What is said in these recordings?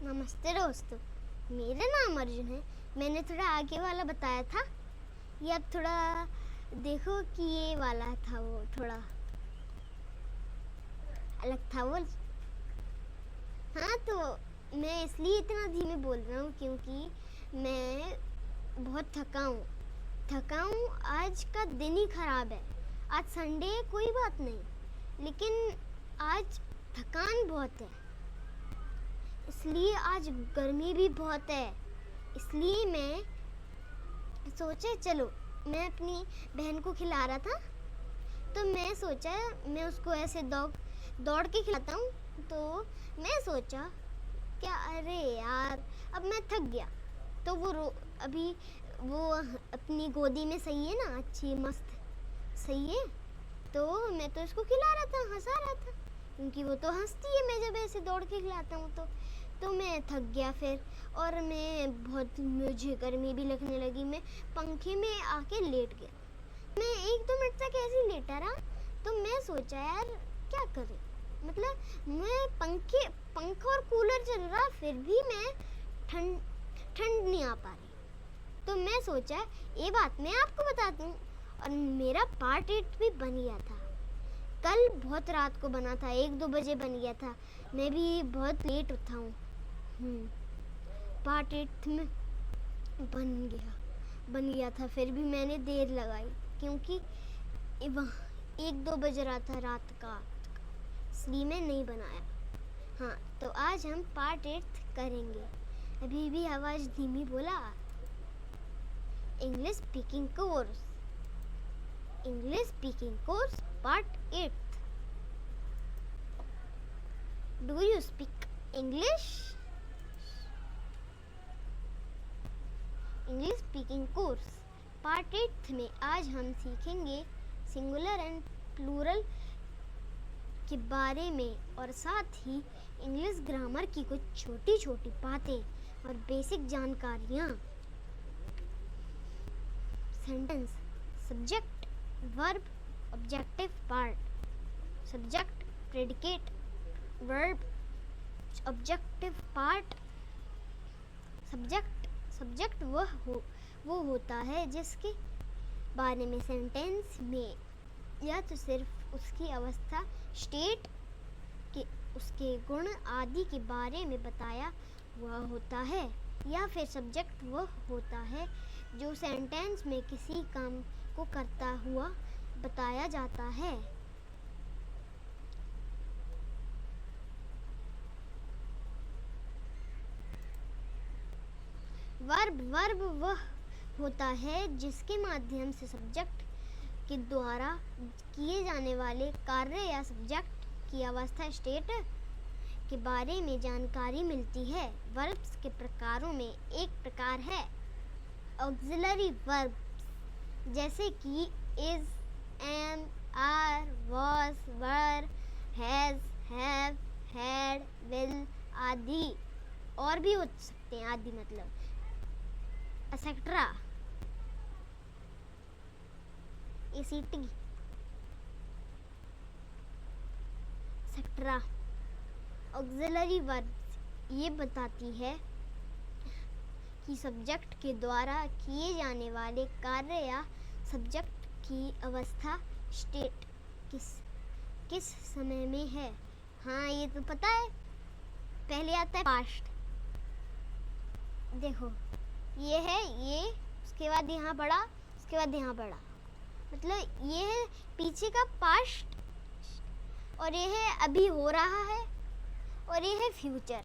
नमस्ते दोस्तों, मेरा नाम अर्जुन है। मैंने थोड़ा आगे वाला बताया था, ये अब थोड़ा देखो कि ये वाला था, वो थोड़ा अलग था वो। हाँ, तो मैं इसलिए इतना धीमे बोल रहा हूँ क्योंकि मैं बहुत थका हूँ। आज का दिन ही ख़राब है। आज संडे है, कोई बात नहीं, लेकिन आज थकान बहुत है। इसलिए आज गर्मी भी बहुत है, इसलिए मैं सोचा चलो, मैं अपनी बहन को खिला रहा था, तो मैं सोचा मैं उसको ऐसे दौड़ के खिलाता हूँ। तो मैं सोचा क्या, अरे यार अब मैं थक गया, तो अभी वो अपनी गोदी में सही है ना, अच्छी मस्त सही है। तो मैं तो इसको खिला रहा था, हंसा रहा था, क्योंकि वो तो हंसती है मैं जब ऐसे दौड़ के खिलाता हूँ। तो मैं थक गया फिर, और मुझे गर्मी भी लगने लगी। मैं पंखे में आके लेट गया। मैं 1-2 मिनट तक ऐसे ही लेटा रहा। तो मैं सोचा यार क्या करूं, मतलब मैं पंखा और कूलर चल रहा, फिर भी मैं ठंड नहीं आ पा रही। तो मैं सोचा ये बात मैं आपको बता दूं। और मेरा पार्ट 8 भी बन गया था। कल बहुत रात को बना था, 1-2 बजे बन गया था। मैं भी बहुत लेट उठा हूँ। पार्ट 8 में बन गया था, फिर भी मैंने देर लगाई क्योंकि 1-2 बज रहा था रात का, इसलिए मैं नहीं बनाया। हाँ, तो आज हम पार्ट 8 करेंगे। अभी भी आवाज़ धीमी बोला। English speaking course part 8। Do you speak English speaking course part 8 में आज हम सीखेंगे सिंगुलर एंड प्लूरल के बारे में, और साथ ही इंग्लिश ग्रामर की कुछ छोटी छोटी बातें और बेसिक जानकारियाँ। Sentence, subject, verb, objective part. Subject, predicate, verb, objective part. Subject वो होता है जिसके बारे में सेंटेंस में या तो सिर्फ उसकी अवस्था, स्टेट के उसके गुण आदि के बारे में बताया हुआ होता है, या फिर सब्जेक्ट वह होता है जो सेंटेंस में किसी काम को करता हुआ बताया जाता है। वर्ब वह होता है जिसके माध्यम से सब्जेक्ट के द्वारा किए जाने वाले कार्य या सब्जेक्ट की अवस्था, स्टेट के बारे में जानकारी मिलती है। वर्ब्स के प्रकारों में एक प्रकार है ऑक्सिलरी वर्ब्स, जैसे कि is, am, are, was, were, has, have, had, will आदि। और भी हो सकते हैं आदि, मतलब etcetera, ACT, etcetera. Auxiliary verbs ये बताती है कि सब्जेक्ट के द्वारा किए जाने वाले कार्य या सब्जेक्ट की अवस्था, स्टेट किस समय में है। हाँ, ये तो पता है। पहले आता है पास्ट, देखो ये है, ये उसके बाद यहाँ पड़ा, उसके बाद यहाँ पड़ा, मतलब ये है पीछे का पास्ट, और ये है अभी हो रहा है, और ये है फ्यूचर।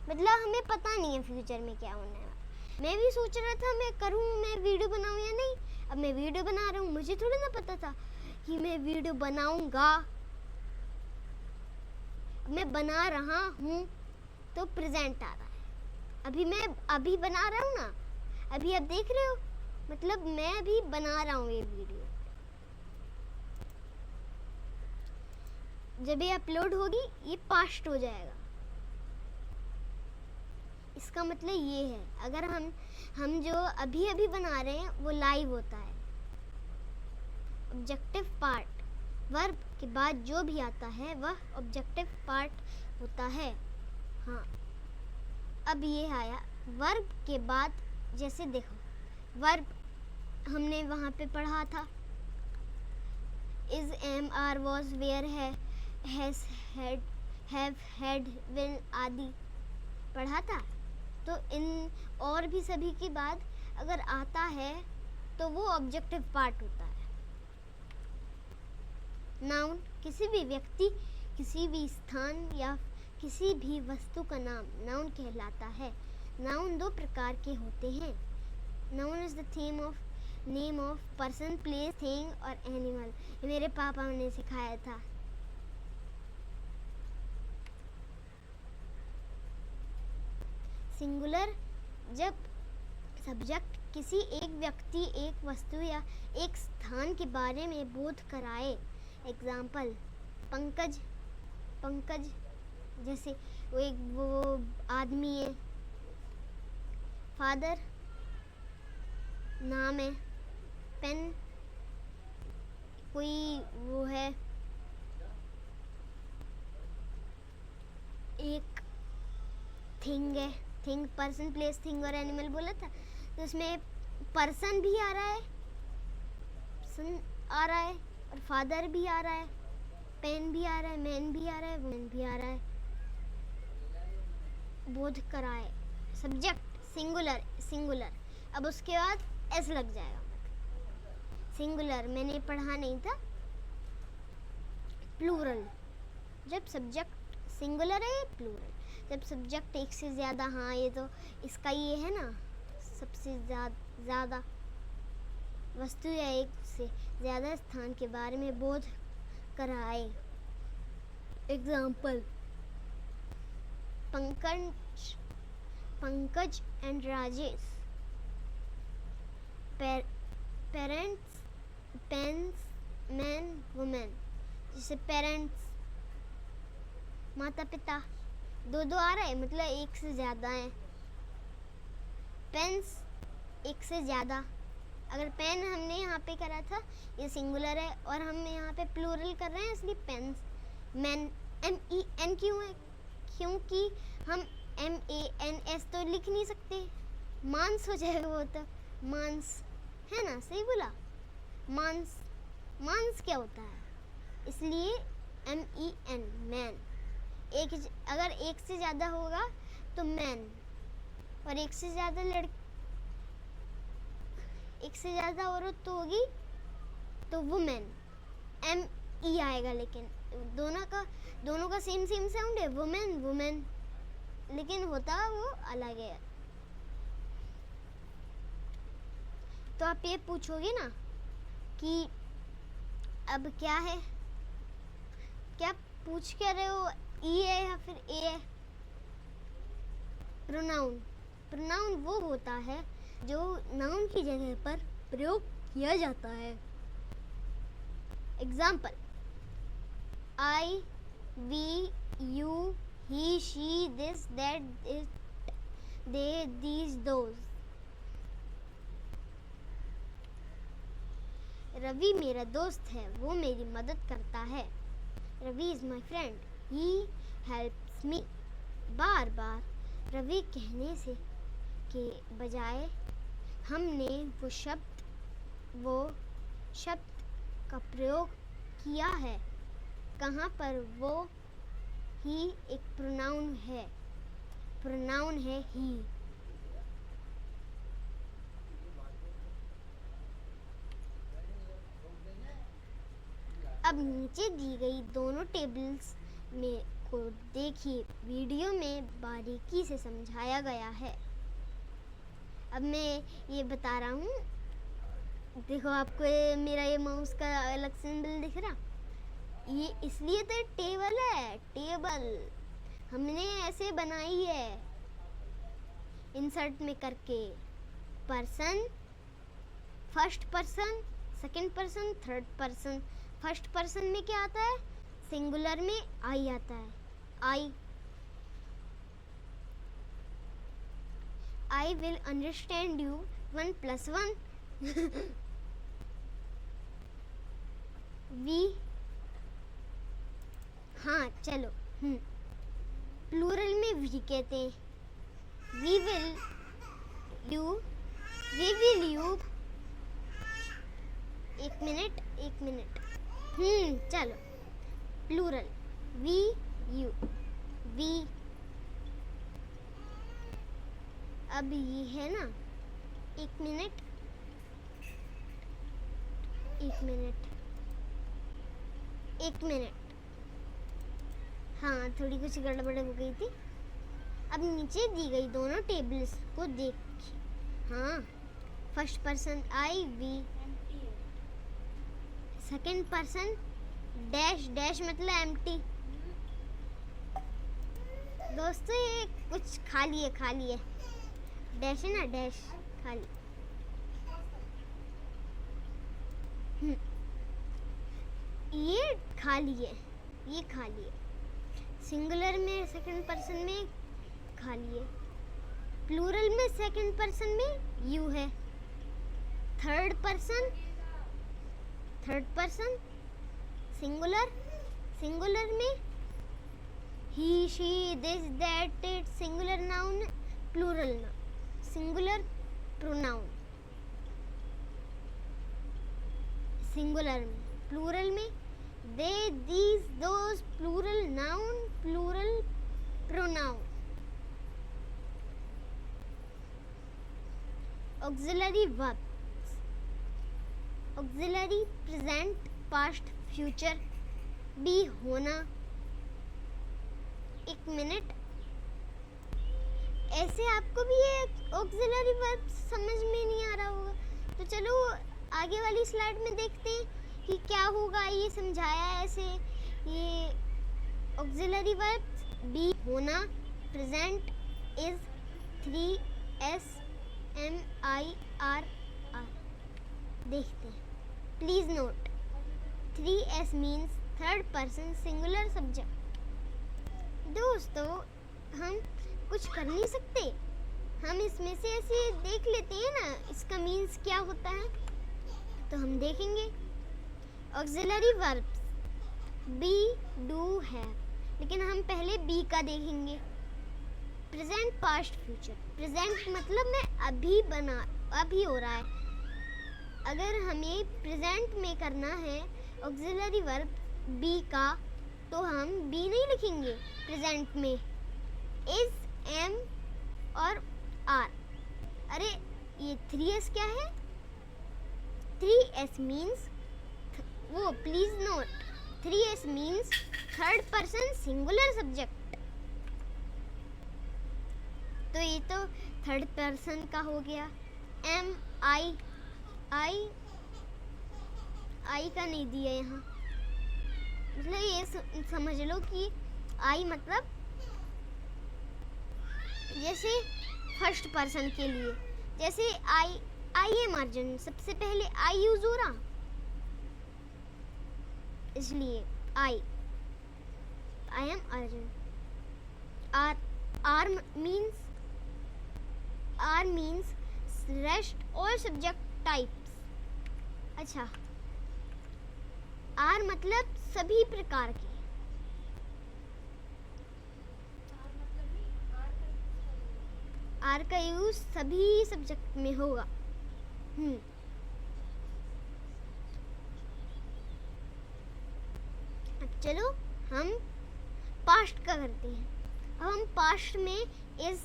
मतलब हमें पता नहीं है फ्यूचर में क्या होने वाला। मैं भी सोच रहा था मैं करूँ, मैं वीडियो बनाऊँ या नहीं। अब मैं वीडियो बना रहा हूँ, मुझे थोड़ी ना पता था कि मैं वीडियो बनाऊँगा। मैं बना रहा हूँ तो प्रेजेंट आ रहा है। अभी बना रहा हूँ ना, अभी आप देख रहे हो, मतलब मैं अभी बना रहा हूँ ये वीडियो। जब ये अपलोड होगी ये पास्ट हो जाएगा। इसका मतलब ये है, अगर हम जो अभी बना रहे हैं वो लाइव होता है। ऑब्जेक्टिव पार्ट, वर्ब के बाद जो भी आता है वह ऑब्जेक्टिव पार्ट होता है। हाँ, अब ये आया वर्ब के बाद, जैसे देखो वर्ब हमने वहाँ पे पढ़ा था, is, am, are, was, were, है, has, had, have, had, will आदि पढ़ा था। तो इन और भी सभी के बाद अगर आता है तो वो ऑब्जेक्टिव पार्ट होता है। नाउन किसी भी व्यक्ति, किसी भी स्थान या किसी भी वस्तु का नाम नाउन कहलाता है। नाउन दो प्रकार के होते हैं। Noun is the name of person, place, thing और एनिमल। मेरे पापा ने सिखाया था। सिंगुलर जब सब्जेक्ट किसी एक व्यक्ति, एक वस्तु या एक स्थान के बारे में बोध कराए। एग्जाम्पल पंकज, पंकज जैसे वो आदमी है। फादर नाम है। पेन कोई वो है, एक थिंग है। थिंग, पर्सन, प्लेस, थिंग और एनिमल बोला था, तो उसमें पर्सन भी आ रहा है, सन आ रहा है, और फादर भी आ रहा है, पेन भी आ रहा है, मैन भी आ रहा है, वुमेन भी आ रहा है। बोध कराए सब्जेक्ट सिंगुलर, सिंगुलर। अब उसके बाद एस लग जाएगा। सिंगुलर मैंने पढ़ा नहीं था। प्लूरल जब सब्जेक्ट सिंगुलर है, प्लूरल जब सब्जेक्ट एक से ज़्यादा। हाँ ये तो इसका ये है ना, सबसे ज़्यादा वस्तु या एक से ज़्यादा स्थान के बारे में बोध कराए। Example Pankaj and Rajesh. Parents, pens, man, women. जैसे पेरेंट्स माता पिता, दो दो आ रहा है मतलब एक से ज़्यादा है। पेन्स एक से ज़्यादा। अगर पेन हमने यहाँ पे करा था, ये सिंगुलर है, और हम यहाँ पे प्लूरल कर रहे हैं इसलिए पेन्स। मैन, MEN क्यों है? क्योंकि हम MANS तो लिख नहीं सकते, मांस हो जाएगा वो तो। मांस है ना, सही बोला। मांस, मांस क्या होता है, इसलिए MEN, मैन। अगर एक से ज़्यादा होगा तो मैन, और एक से ज़्यादा एक से ज़्यादा औरत होगी तो वुमेन, ME आएगा। लेकिन दोनों का सेम साउंड है, वुमेन, वुमेन, लेकिन होता वो अलग है। तो आप ये पूछोगे ना कि अब क्या है, क्या पूछ क्या रहे हो, ई है या फिर ए है? प्रोनाउन, प्रोनाउन वो होता है जो नाउन की जगह पर प्रयोग किया जाता है। Example I, we, you, he, she, this, that, they, these, those. Ravi मेरा दोस्त है, वो मेरी मदद करता है। Ravi is my friend, he helps me. बार बार रवि कहने से के बजाय हमने वो शब्द का प्रयोग किया है। कहाँ पर वो ही एक प्रोनाउन है, प्रोनाउन है ही। अब नीचे दी गई दोनों टेबल्स में को देखिए, वीडियो में बारीकी से समझाया गया है। अब मैं ये बता रहा हूँ, देखो आपको मेरा ये माउस का अलग सिंबल दिख रहा, ये इसलिए तो टेबल है। टेबल हमने ऐसे बनाई है इंसर्ट में करके। Person, first person, second person, third person. First person में क्या आता है, सिंगुलर में आई आता है। I will understand you, 1 + 1। We, हाँ चलो, प्लूरल में वी कहते हैं। वी विल यू एक मिनट चलो प्लूरल वी यू वी अब ये है ना एक मिनट हाँ थोड़ी कुछ गड़बड़ हो गई थी। अब नीचे दी गई दोनों टेबल्स को देख। हाँ first person I we, second person dash मतलब एम्प्टी। दोस्तों ये कुछ खाली है डैश है ना, डैश खाली। ये खाली है सिंगुलर में सेकंड पर्सन में खाली है, प्लूरल में सेकंड पर्सन में यू है, थर्ड पर्सन सिंगुलर में he she this that it, singular noun plural noun singular pronoun singular में, प्लूरल में they these those, plural noun plural pronoun. Auxiliary verbs, auxiliary present past future, be होना। एक minute, ऐसे आपको भी ये auxiliary verb समझ में नहीं आ रहा होगा, तो चलो आगे वाली स्लाइड में देखते हैं कि क्या होगा। ये समझाया है ऐसे, ये ऑक्सिलरी वर्ब्स बी होना, प्रेजेंट इज 3S MIRR। देखते हैं, please note 3S means third person singular subject. दोस्तों हम कुछ कर नहीं सकते, हम इसमें से ऐसे देख लेते हैं ना इसका मीन्स क्या होता है, तो हम देखेंगे। Auxiliary verbs be do have, लेकिन हम पहले बी का देखेंगे। प्रेजेंट पास्ट फ्यूचर, प्रेजेंट मतलब मैं अभी हो रहा है। अगर हमें प्रेजेंट में करना है ऑक्सिलरी वर्ब बी का, तो हम बी नहीं लिखेंगे प्रेजेंट में, इज एम और आर। अरे ये 3S क्या है, 3S मीन्स वो, please note 3S means third person singular subject. तो ये तो थर्ड पर्सन का हो गया। एम आई का नहीं दिया यहाँ, मतलब ये समझ लो कि आई मतलब जैसे फर्स्ट पर्सन के लिए, जैसे आई एम अर्जुन, सबसे पहले आई यूज हो रहा, इसलिए I am Arjun. Are means rest और सब्जेक्ट टाइप्स। अच्छा, आर मतलब सभी प्रकार के, आर का यूज सभी सब्जेक्ट में होगा। अब चलो हम पास्ट का करते हैं। अब हम पास्ट में इज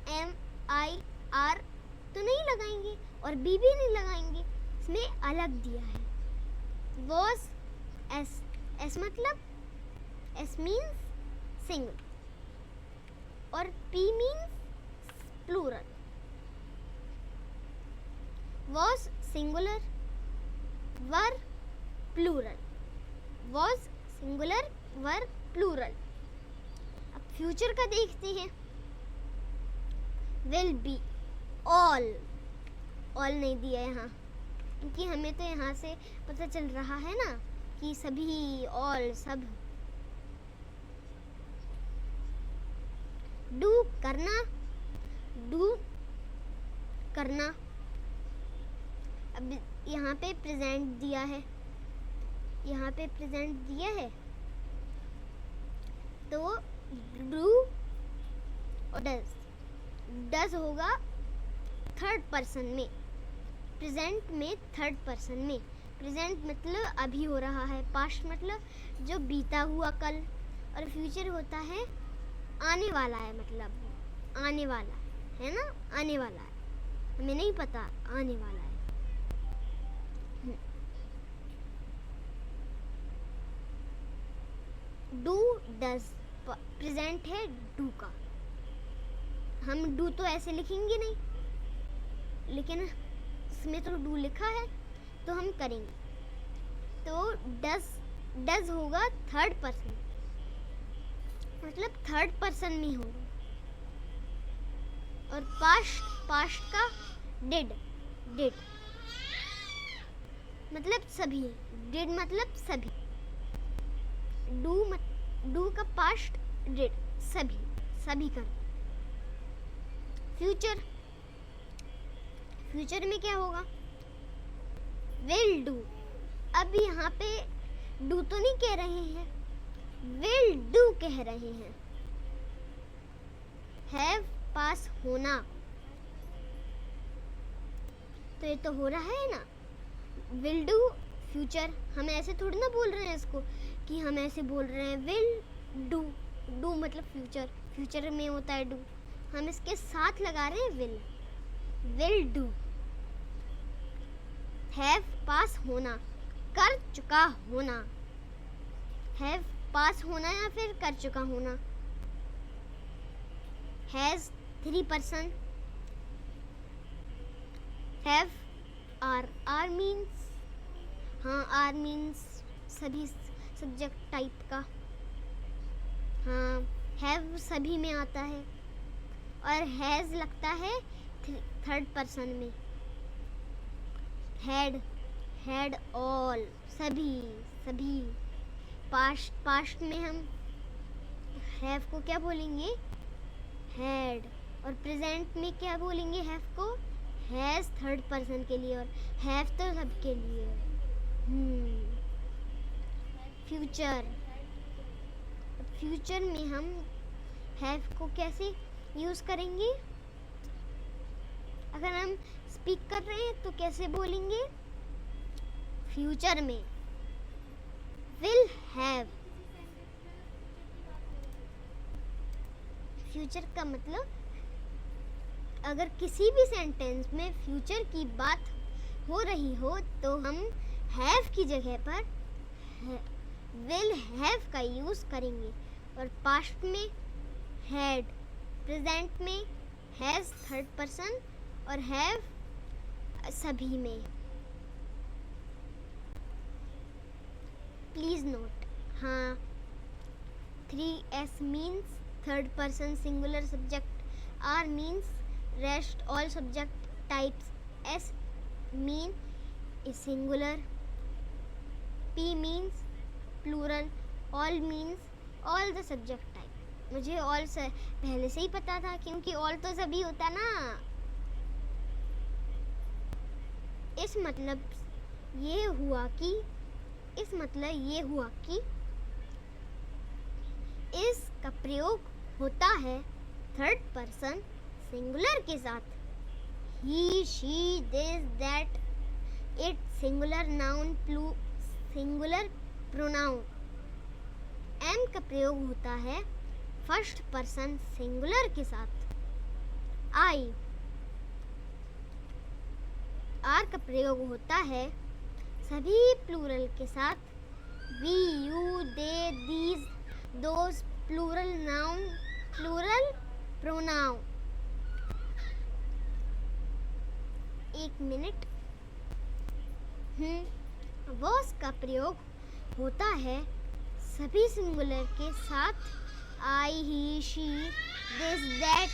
एम आई आर तो नहीं लगाएंगे और बी भी नहीं लगाएंगे, इसमें अलग दिया है। वॉज एस मतलब एस मीन्स सिंगल और P means plural. Was singular, were plural, was singular were plural. अब फ्यूचर का देखते हैं। विल बी, ऑल नहीं दिया यहाँ, क्योंकि हमें तो यहाँ से पता चल रहा है ना कि सभी, ऑल सब। डू करना। अब यहाँ पे प्रेजेंट दिया है, तो और डज होगा थर्ड पर्सन में, प्रेजेंट में थर्ड पर्सन में। प्रेजेंट मतलब अभी हो रहा है, पास्ट मतलब जो बीता हुआ कल, और फ्यूचर होता है आने वाला है, मतलब आने वाला है ना, आने वाला है, हमें नहीं पता आने वाला है। डू डज प्रेजेंट है डू का, हम डू तो ऐसे लिखेंगे नहीं, लेकिन इसमें तो डू लिखा है तो हम करेंगे। तो डज होगा थर्ड पर्सन, मतलब थर्ड पर्सन में होगा। और पास्ट का डिड मतलब सभी, डिड मतलब सभी, डू का पास्ट डिड सभी का। फ्यूचर में क्या होगा, विल डू। अब यहाँ पे डू तो नहीं कह रहे हैं, विल डू कह रहे हैं। हैव पास होना, तो ये तो हो रहा है ना। विल डू फ्यूचर, हम ऐसे थोड़ी ना बोल रहे हैं इसको कि हम ऐसे बोल रहे हैं विल डू मतलब फ्यूचर में होता है डू, हम इसके साथ लगा रहे हैं विल डू। हैव पास होना, कर चुका होना, हैव पास होना या फिर कर चुका होना। Has three person, have are means, हाँ आर मीन्स सभी सब्जेक्ट टाइप का, हाँ हैव सभी में आता है। और हैज लगता है थर्ड पर्सन में। हैड ऑल सभी। पास्ट में हम हैव को क्या बोलेंगे, हैड। और प्रेजेंट में क्या बोलेंगे हैव को, हैज थर्ड पर्सन के लिए, और हैव तो सबके लिए। फ्यूचर में हम हैव को कैसे यूज करेंगे, अगर हम स्पीक कर रहे हैं तो कैसे बोलेंगे, फ्यूचर में विल हैव। फ्यूचर का मतलब अगर किसी भी सेंटेंस में फ्यूचर की बात हो रही हो तो हम हैव की जगह पर विल हैव का यूज करेंगे। और पास्ट में हैड, प्रेजेंट में हैज थर्ड पर्सन, और हैव सभी में। प्लीज नोट, हाँ 3s means third person singular subject, r means rest all subject types, s mean singular, p means plural, all means all the subject type. मुझे all से पहले से ही पता था क्योंकि ऑल तो सभी होता ना। इस मतलब ये हुआ कि इसका प्रयोग होता है थर्ड पर्सन सिंगुलर के साथ। He, she, this, that, it, singular noun, singular pronoun. Am का प्रयोग होता है फर्स्ट पर्सन सिंगुलर के साथ। आई, आर का प्रयोग होता है सभी प्लूरल के साथ। We, you, they, these, those, plural noun, plural pronoun. एक मिनट। वॉस का प्रयोग होता है सभी सिंगुलर के साथ। I, he, she, this, that,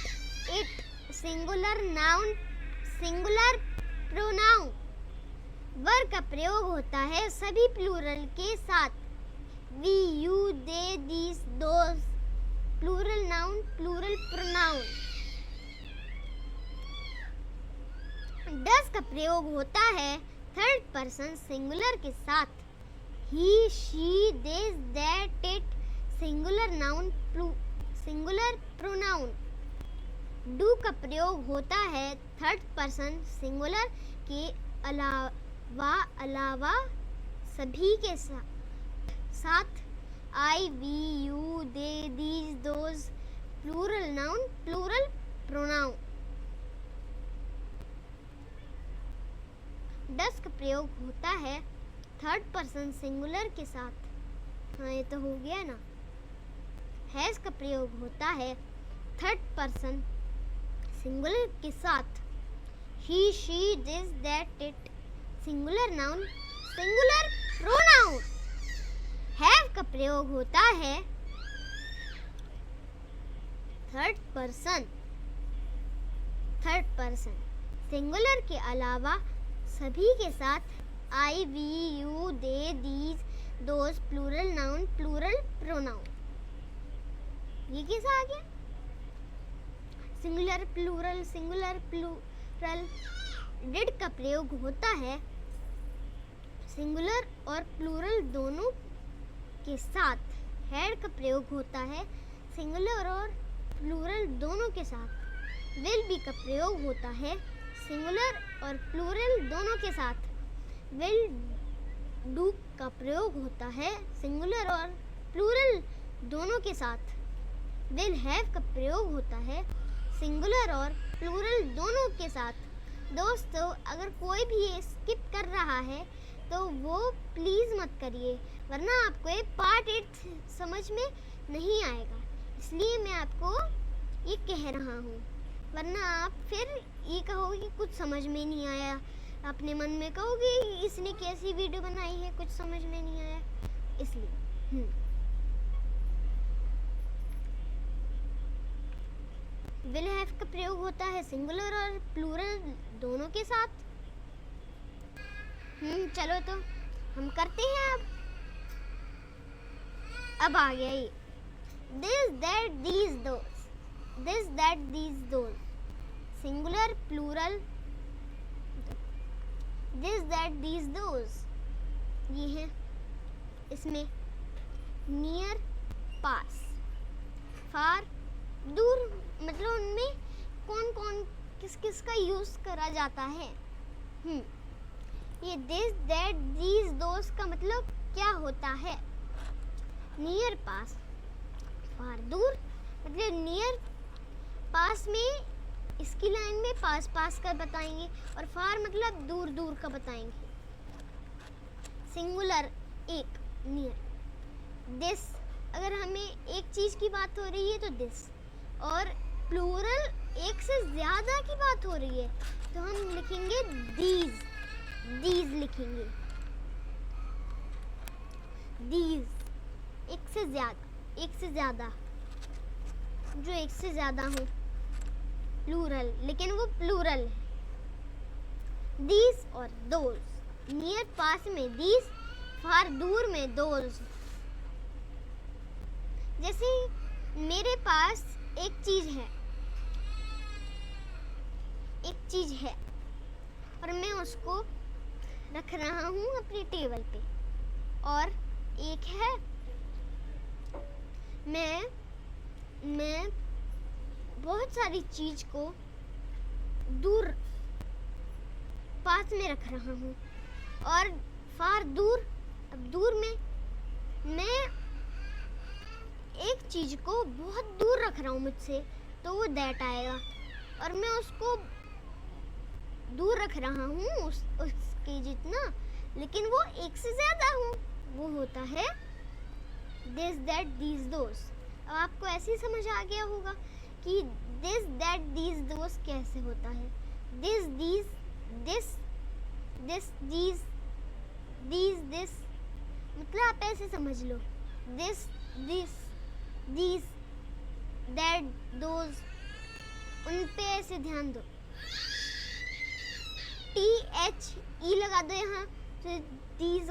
it, singular noun, singular pronoun. Were का प्रयोग होता है सभी प्लूरल के साथ। We, you, they, these, those, plural noun, plural pronoun. Does का प्रयोग होता है थर्ड पर्सन सिंगुलर के साथ। He, she, this, that, it, singular noun, singular pronoun. Do का प्रयोग होता है थर्ड पर्सन सिंगुलर के अलावा सभी के साथ I, we, you, they, these, those, plural noun, plural pronoun. Does का प्रयोग होता है थर्ड पर्सन सिंगुलर के साथ। हाँ, ये तो हो गया ना। हैज का प्रयोग होता है थर्ड पर्सन सिंगुलर के साथ। He, she, this, that, it, singular noun, singular pronoun. Have का प्रयोग होता है थर्ड पर्सन सिंगुलर के अलावा सभी के साथ I, we, you, they, these, those, plural noun, plural pronoun. ये कैसा आ गया? Singular plural, singular plural. Did का प्रयोग होता है सिंगुलर और प्लूरल दोनों के साथ। हैड का प्रयोग होता है सिंगुलर और प्लूरल दोनों के साथ। विल बी का प्रयोग होता है सिंगुलर और प्लूरल दोनों के साथ। विल डू का प्रयोग होता है सिंगुलर और प्लूरल दोनों के साथ। विल हैव का प्रयोग होता है सिंगुलर और प्लूरल दोनों के साथ। दोस्तों, अगर कोई भी ये स्किप कर रहा है तो वो प्लीज़ मत करिए, वरना आपको ये पार्ट 8 समझ में नहीं आएगा। इसलिए मैं आपको ये कह रहा हूँ, वरना आप फिर ये कहोगे कि कुछ समझ में नहीं आया। अपने मन में कहोगे इसने कैसी वीडियो बनाई है, कुछ समझ में नहीं आया। इसलिए विल हैव का प्रयोग होता है सिंगुलर और प्लूरल दोनों के साथ। चलो तो हम करते हैं। अब आ गया ये this, that, these, those. This, that, these, those, singular plural. This, that, these, those ये है। इसमें नियर, पास, फार, दूर, मतलब उनमें कौन कौन किस किस का यूज करा जाता है। ये दिस, दैट, दीज, दोज का मतलब क्या होता है? नियर, पास, फार, दूर। मतलब नियर, पास में इसकी लाइन में पास पास का बताएंगे और फार मतलब दूर दूर का बताएंगे। सिंगुलर एक, नियर। दिस, अगर हमें एक चीज की बात हो रही है तो दिस, और प्लूरल एक से ज्यादा की बात हो रही है तो हम लिखेंगे दीज। दीज लिखेंगे, दीज। एक से ज्यादा, जो एक से ज्यादा हो, प्लूरल, लेकिन वो प्लूरल है। दीज और दोज। नियर, पास में दीज, फार, दूर में दोज। जैसे मेरे पास एक चीज है और मैं उसको रख रहा हूँ अपनी टेबल पे, और एक है मैं बहुत सारी चीज को दूर, पास में रख रहा हूँ, और फार, दूर। अब दूर में मैं एक चीज को बहुत दूर रख रहा हूँ मुझसे, तो वो दैट आएगा। और मैं उसको दूर रख रहा हूँ उसके जितना, लेकिन वो एक से ज्यादा हूँ, वो होता है दिस, दैट, दीज, दोज। अब आपको ऐसे ही समझ आ गया होगा कि दिस, दैट, दीज, दोज कैसे होता है। This, these, this, this, these, these, this, मतलब आप ऐसे समझ लो, this, this, these, that, those, उन पे ऐसे ध्यान दो। THE लगा दो यहाँ तो दिस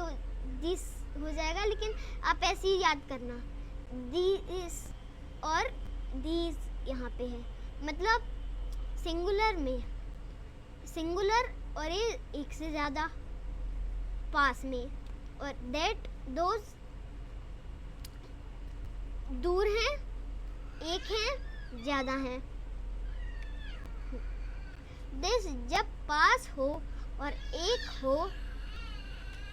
हो जाएगा, लेकिन आप ऐसे ही याद करना, दिस और दीज यहाँ पे है। मतलब सिंगुलर में सिंगुलर और ये एक से ज़्यादा, पास में, और दैट, दोज दूर हैं, एक हैं, ज़्यादा हैं। दिस जब पास हो और एक हो,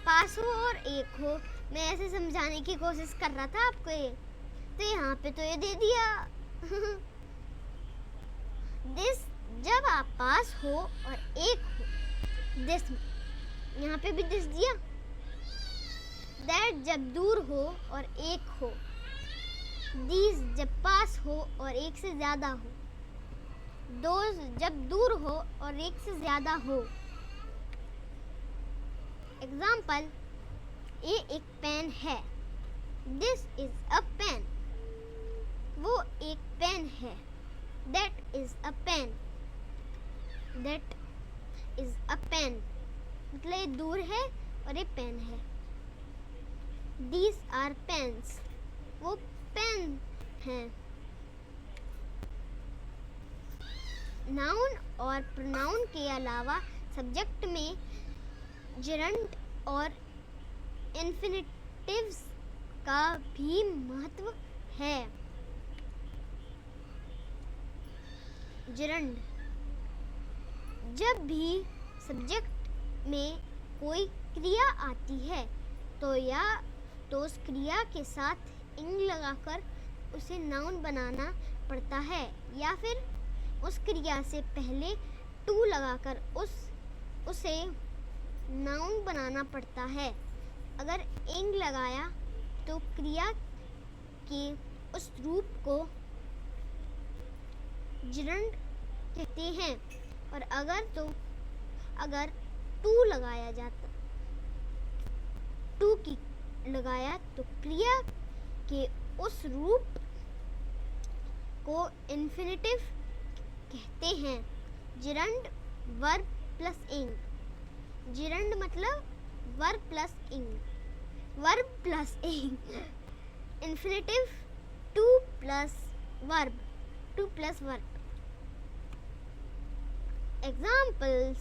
पास हो और एक हो। मैं ऐसे समझाने की कोशिश कर रहा था आपको ये, तो यहाँ पे तो ये दे दिया। दिस जब आप पास हो और एक हो, दिस यहाँ पे भी दिस दिया। दैट जब दूर हो और एक हो, दीज जब पास हो और एक से ज्यादा हो, दोज जब दूर हो और एक से ज्यादा हो। एग्जाम्पल, ये एक पेन है, दिस इज अ पेन। वो एक पेन है, that is a pen. That is a pen मतलब ये दूर है और ये पेन है। These are pens, वो पेन हैं। नाउन और प्रोनाउन के अलावा सब्जेक्ट में जिरंड और इन्फिनिटिव्स का भी महत्व है। जिरंड, जब भी सब्जेक्ट में कोई क्रिया आती है तो उस क्रिया के साथ इंग लगाकर उसे नाउन बनाना पड़ता है, या फिर उस क्रिया से पहले टू लगाकर उसे नाउन बनाना पड़ता है। अगर इंग लगाया तो क्रिया के उस रूप को जिरंड कहते हैं, और अगर टू लगाया जाता, टू की लगाया तो क्रिया के उस रूप को इन्फिनिटिव कहते हैं। जिरंड वर्ब प्लस इंग। जिरंड मतलब वर्ब प्लस इंग, वर्ब प्लस इंग। Infinitive two plus verb, two plus verb. Examples,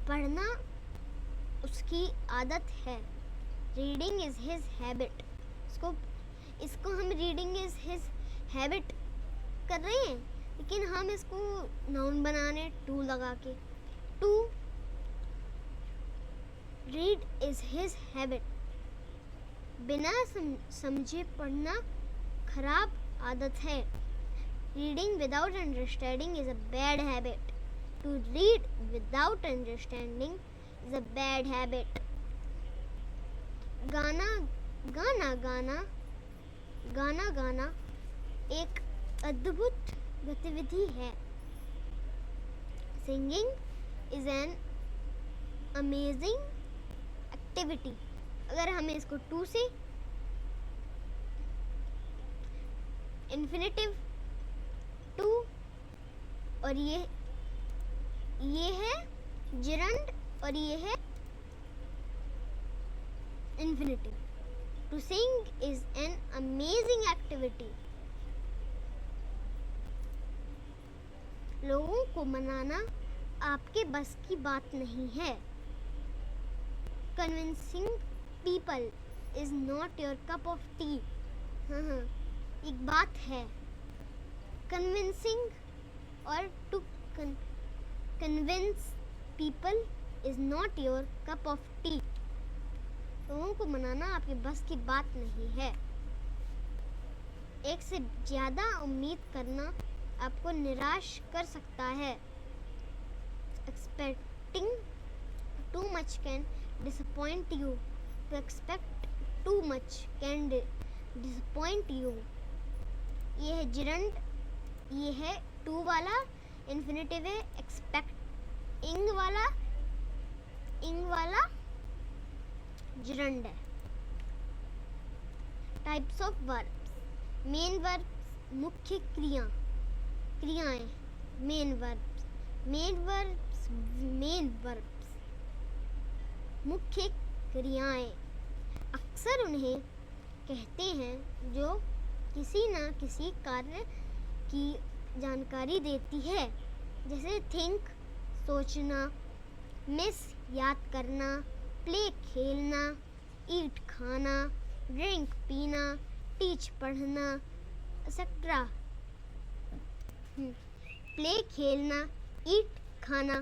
पढ़ना उसकी आदत है, रीडिंग इज हिज हैबिट। इसको हम रीडिंग इज हिज हैबिट कर रहे हैं, लेकिन हम इसको नाउन बनाने टू लगा के, to read is his habit. बिना समझे पढ़ना खराब आदत है, reading without understanding is a bad habit. To read without understanding is a bad habit. गाना गाना एक अद्भुत गतिविधि है। Singing is an amazing activity. अगर हमें इसको टू से इन्फिनिटिव टू, और ये है जिरंड और ये है infinitive. To sing is an amazing activity. लोगों को मनाना आपके बस की बात नहीं है। Convincing people is not your cup of tea. हाँ, एक बात है। कन्विंसिंग और to convince people is not your cup of tea. लोगों को मनाना आपके बस की बात नहीं है। एक से ज्यादा उम्मीद करना आपको निराश कर सकता है। Expecting too much can disappoint you. To expect too much can disappoint you. ये है जिरंड, ये है टू वाला, इन्फिनिटिव है एक्सपेक्ट, इंग वाला जिरंड है। Types of verbs, main verbs मुख्य क्रियाएं, मेन वर्ब्स मुख्य क्रियाएं। अक्सर उन्हें कहते हैं जो किसी न किसी कार्य की जानकारी देती है, जैसे थिंक सोचना, मिस याद करना, प्ले खेलना, ईट खाना, ड्रिंक पीना, टीच पढ़ना, एक्सेट्रा। प्ले खेलना, ईट खाना,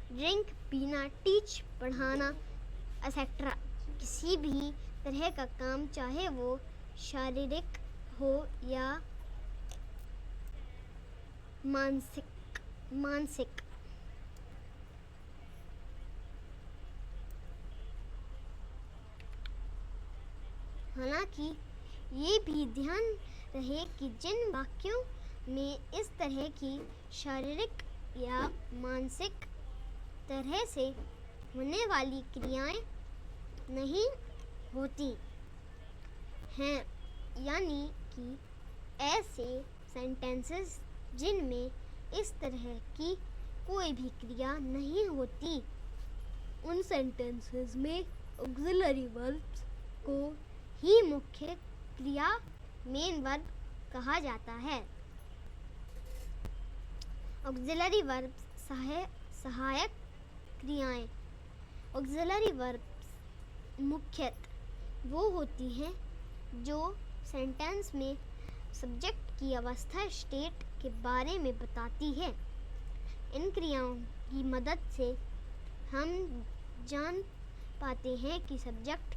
ड्रिंक पीना, टीच पढ़ाना एक्सेट्रा। किसी भी तरह का काम, चाहे वो शारीरिक हो या मानसिक। हालांकि ये भी ध्यान रहे कि जिन वाक्यों में इस तरह की शारीरिक या मानसिक तरह से होने वाली क्रियाएं नहीं होती हैं, यानी कि ऐसे सेंटेंसेस जिनमें इस तरह की कोई भी क्रिया नहीं होती, उन सेंटेंसेस में ऑक्सिलरी वर्ब्स को ही मुख्य क्रिया मेन वर्ब कहा जाता है। ऑक्सिलरी वर्ब्स सहायक क्रियाएं। ऑक्सिलरी वर्ब्स मुख्यतः वो होती हैं जो सेंटेंस में सब्जेक्ट की अवस्था स्टेट के बारे में बताती है। इन क्रियाओं की मदद से हम जान पाते हैं कि सब्जेक्ट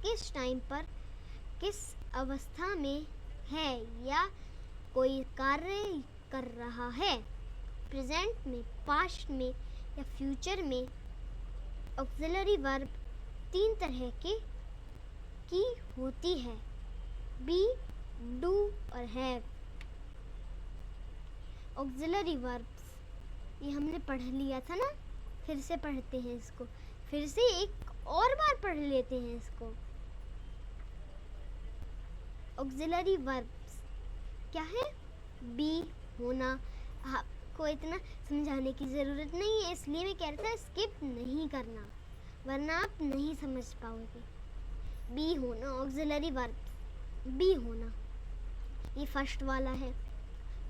किस टाइम पर किस अवस्था में है या कोई कार्य कर रहा है। प्रेजेंट में, पास्ट में या फ्यूचर में ऑक्सिलरी वर्ब 3 तरह की होती है: बी, डू और हैव। ऑक्सिलरी वर्ब्स ये हमने पढ़ लिया था ना, फिर से पढ़ते हैं इसको, फिर से एक और बार पढ़ लेते हैं इसको। ऑक्सिलरी वर्ब्स क्या है? बी होना। आपको इतना समझाने की ज़रूरत नहीं है, इसलिए मैं कह रहा था स्किप नहीं करना, वरना आप नहीं समझ पाओगे। बी होना, ऑक्सिलरी वर्ब्स बी होना, ये फर्स्ट वाला है।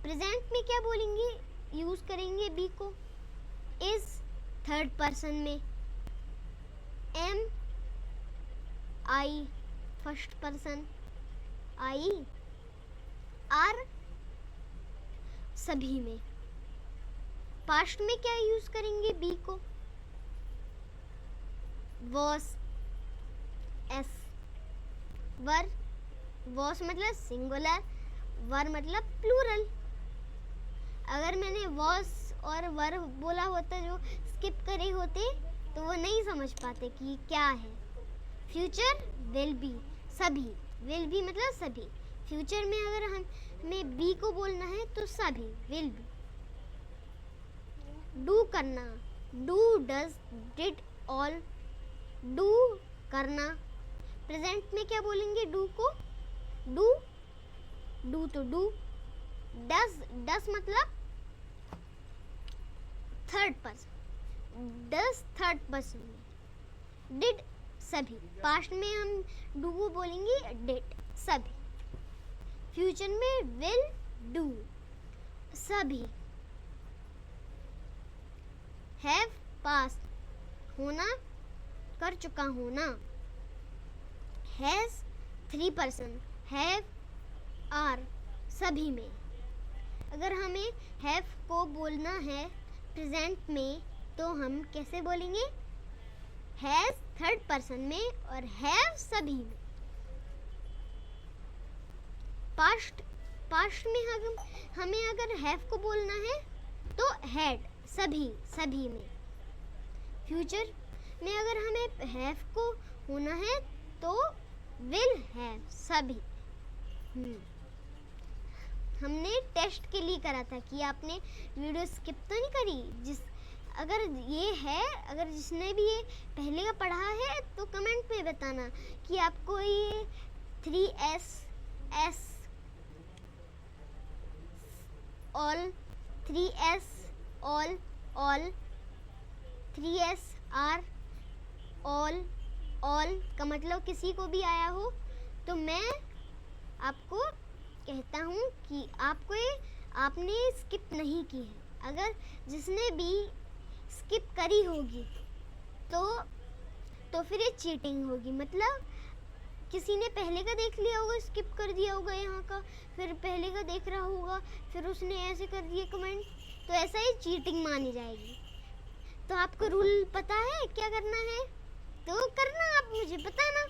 प्रेजेंट में क्या बोलेंगे, यूज़ करेंगे बी को? इज थर्ड पर्सन में, am I first person, I are सभी में। पास्ट में क्या यूज करेंगे बी को? Was, S. वर, वॉस मतलब सिंगुलर, वर मतलब प्लूरल। अगर मैंने वॉस और वर बोला होता, जो स्किप करे होते, तो वो नहीं समझ पाते कि क्या है। फ्यूचर विल बी, सभी, विल बी मतलब सभी। फ्यूचर में अगर हमें बी को बोलना है तो सभी, विल बी। डू करना, do, does, did, all. Do करना, प्रेजेंट में क्या बोलेंगे डू को? डू, डू तो डू। डज, डज मतलब third person, does third person में। डिड सभी, पास्ट में हम डू को बोलेंगे डिड, सभी। फ्यूचर में विल, डू, सभी। हैव, पास्ट, होना, कर चुका होना। हैज, 3 पर्सन, हैव, आर, सभी में। अगर हमें हैव को बोलना है प्रेजेंट में, तो हम कैसे बोलेंगे? हैज थर्ड पर्सन में और हैव सभी में। पास्ट में हमें अगर हैव को बोलना है तो हैड, सभी में। फ्यूचर में अगर हमें हैव को होना है तो विल हैव, सभी। हमने टेस्ट के लिए करा था कि आपने वीडियो स्किप तो नहीं करी। अगर ये है, अगर जिसने भी ये पहले का पढ़ा है तो कमेंट में बताना कि आपको ये 3S, S, all, 3S, all, 3S, R, all का मतलब किसी को भी आया हो तो मैं आपको कहता हूँ कि आपने स्किप नहीं की है। अगर जिसने भी स्किप करी होगी तो फिर ये चीटिंग होगी। मतलब किसी ने पहले का देख लिया होगा, स्किप कर दिया होगा यहाँ का, फिर पहले का देख रहा होगा, फिर उसने ऐसे कर दिया कमेंट, तो ऐसा ही चीटिंग मानी जाएगी। तो आपको रूल पता है क्या करना है तो करना, आप मुझे बताना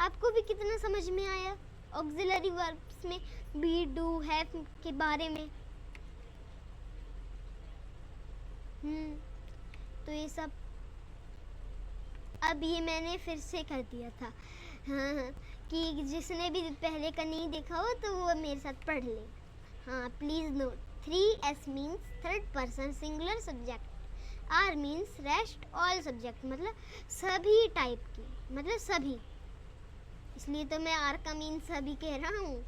आपको भी कितना समझ में आया ऑक्सिलरी वर्ब्स में बी, डू, हैव के बारे में। तो ये सब अब ये मैंने फिर से कर दिया था। हाँ, कि जिसने भी पहले का नहीं देखा हो तो वो मेरे साथ पढ़ ले। हाँ, please note 3S means third person singular subject, R means rest all subject, मतलब सभी टाइप के, मतलब सभी, इसलिए तो मैं R का मीन सभी कह रहा हूँ।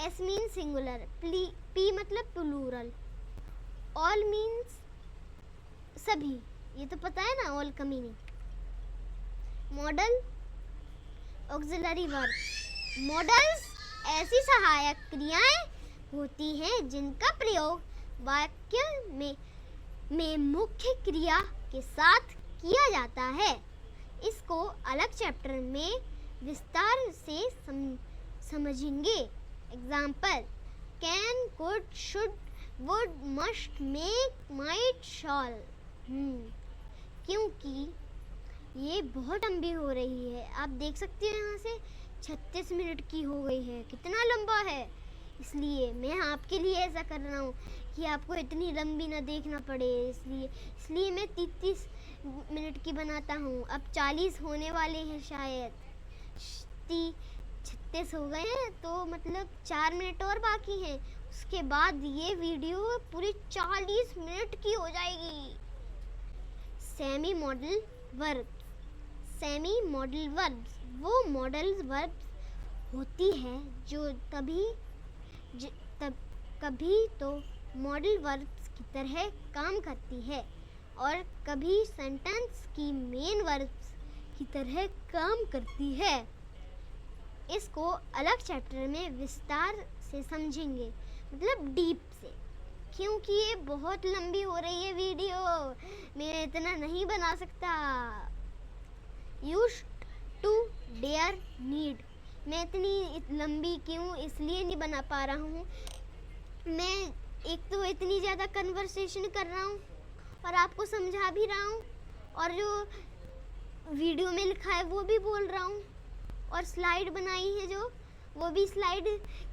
S मीन्स सिंगुलर, P मतलब प्लूरल, ऑल मीन्स सभी, ये तो पता है ना ऑल का meaning. Model auxiliary verb, models ऐसी सहायक क्रियाएं होती हैं जिनका प्रयोग वाक्य में मुख्य क्रिया के साथ किया जाता है। इसको अलग चैप्टर में विस्तार से समझेंगे। Example can, could, should, would, must, make, might, shawl. क्योंकि ये बहुत लंबी हो रही है, आप देख सकते हो यहाँ से 36 मिनट की हो गई है, कितना लंबा है, इसलिए मैं आपके लिए ऐसा कर रहा हूँ कि आपको इतनी लंबी ना देखना पड़े, इसलिए मैं 33 मिनट की बनाता हूँ। अब 40 होने वाले हैं, शायद 36 हो गए हैं, तो मतलब 4 मिनट और बाकी हैं, उसके बाद ये वीडियो पूरी 40 मिनट की हो जाएगी। Semi modal verb, semi modal verbs वो मॉडल वर्ब्स होती है जो कभी तो मॉडल वर्ब्स की तरह काम करती है और कभी सेंटेंस की मेन वर्ब्स की तरह काम करती है। इसको अलग चैप्टर में विस्तार से समझेंगे, मतलब डीप से, क्योंकि ये बहुत लंबी हो रही है वीडियो, मैं इतना नहीं बना सकता। यूज्ड टू, डेयर, नीड, मैं इतनी लंबी क्यों इसलिए नहीं बना पा रहा हूँ, मैं एक तो इतनी ज़्यादा कन्वर्सेशन कर रहा हूँ और आपको समझा भी रहा हूँ, और जो वीडियो में लिखा है वो भी बोल रहा हूँ, और स्लाइड बनाई है जो, वो भी स्लाइड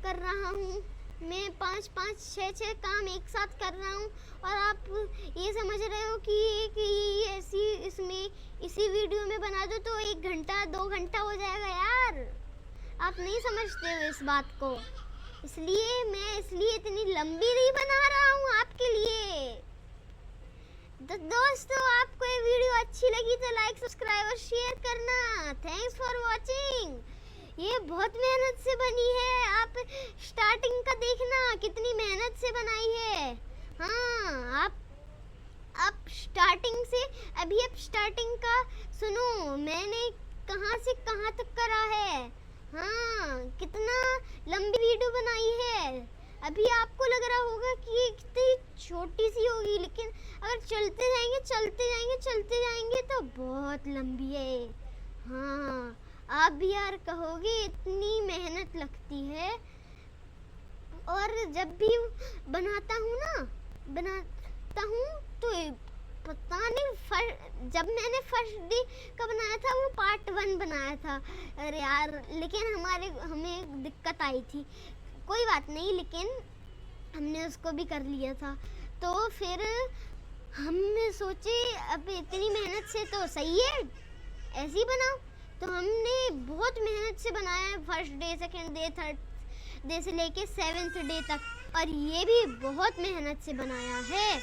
कर रहा हूँ। मैं 5-5, 6-6 काम एक साथ कर रहा हूँ, और आप ये समझ रहे हो कि ऐसी इसी वीडियो में बना दो तो 1 घंटा 2 घंटा हो जाएगा यार, आप नहीं समझते हो इस बात को, इसलिए मैं इतनी लंबी नहीं बना रहा हूँ आपके लिए। तो दोस्तों, आपको ये वीडियो अच्छी लगी तो लाइक, सब्सक्राइब और शेयर करना। Thanks for watching. ये बहुत मेहनत से बनी है, आप स्टार्टिंग का देखना कितनी मेहनत से बनाई है। हाँ, आप स्टार्टिंग से अभी आप स्टार्टिंग का सुनो, मैंने कहाँ से कहाँ तक करा है। हाँ, कितना लंबी वीडियो बनाई है। अभी आपको लग रहा होगा कि ये कितनी छोटी सी होगी, लेकिन अगर चलते जाएंगे तो बहुत लंबी है। हाँ, आप भी यार कहोगे इतनी मेहनत लगती है। और जब भी बनाता हूँ तो पता नहीं, जब मैंने फर्स्ट डे का बनाया था वो पार्ट 1 बनाया था, अरे यार, लेकिन हमें दिक्कत आई थी, कोई बात नहीं, लेकिन हमने उसको भी कर लिया था। तो फिर हमने सोचे अब इतनी मेहनत से तो सही है, ऐसे ही बनाओ। तो हमने बहुत मेहनत से बनाया है, first day, second day, third day से लेके 7th डे तक, और ये भी बहुत मेहनत से बनाया है।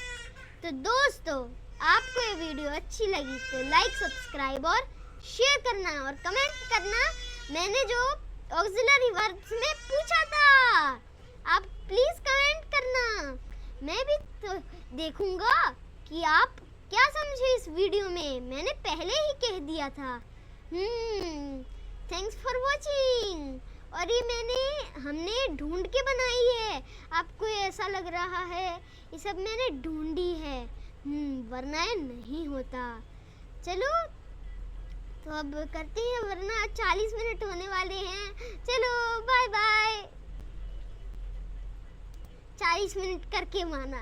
तो दोस्तों, आपको ये वीडियो अच्छी लगी तो लाइक, सब्सक्राइब और शेयर करना और कमेंट करना। मैंने जो ऑक्सिलरी वर्ब्स में पूछा था, आप प्लीज कमेंट करना, मैं भी तो देखूंगा कि आप क्या समझे इस वीडियो में, मैंने पहले ही कह दिया था। Thanks for watching. और ये हमने ढूंढ के बनाई है, आपको ऐसा लग रहा है ये सब मैंने ढूंढी है, वरना ये नहीं होता। चलो, तो तो अब करते हैं वरना 40 मिनट होने वाले हैं। चलो बाय बाय। 40 मिनट करके माना।